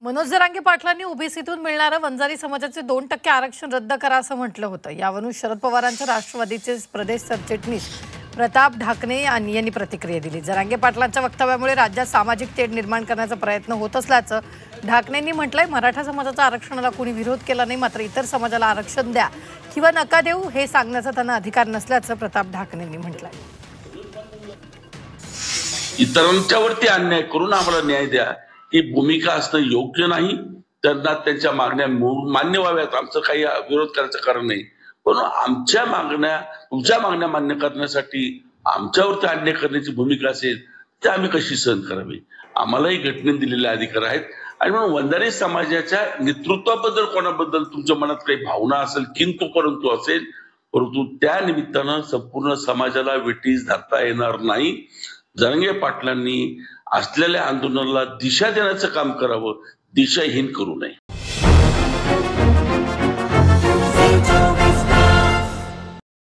मनोज जरांगे पाटलांनी ओबीसीतून मिळणारं वंजारी समाजाचे 2% आरक्षण रद्द करा असं म्हटलं होतं। यावरून शरद पवारांच्या राष्ट्रवादीचे प्रदेश सरचिटणीस प्रताप ढाकणे यांनी प्रतिक्रिया दिली। जरांगे पाटलांच्या वक्तव्यामुळे राज्यात सामाजिक तेढ निर्माण करण्याचा प्रयत्न होत असल्याचं ढाकणेंनी म्हटलंय। मराठा समाजाच्या आरक्षणाला कोणी विरोध केला नाही, मात्र इतर समाजाला आरक्षण द्या किंवा नका देऊ हे सांगण्याचा त्यांना अधिकार नसल्याचं प्रताप ढाकणेंनी म्हटलंय। इतरांच्यावरती अन्याय करून आम्हाला न्याय द्या ही भूमिका असणं योग्य नाही। त्यांना त्यांच्या मागण्या मान्य व्हाव्यात, आमचं काही विरोध करायचं कारण नाही, पण आमच्या मागण्या तुमच्या मागण्या मान्य करण्यासाठी आमच्यावरती अन्याय करण्याची भूमिका असेल तर आम्ही कशी सहन करावी। आम्हालाही घटनेने दिलेले अधिकार आहेत आणि म्हणून वंजारी समाजाच्या नेतृत्वाबद्दल कोणाबद्दल तुमच्या मनात काही भावना असेल, किंतु परंतु असेल, परंतु त्या निमित्तानं संपूर्ण समाजाला वेठीस धरता येणार नाही। जरांगे पाटलांनी असलेल्या आंदोलनाला दिशा देण्याचं काम करावं, दिशाहीन करू नये।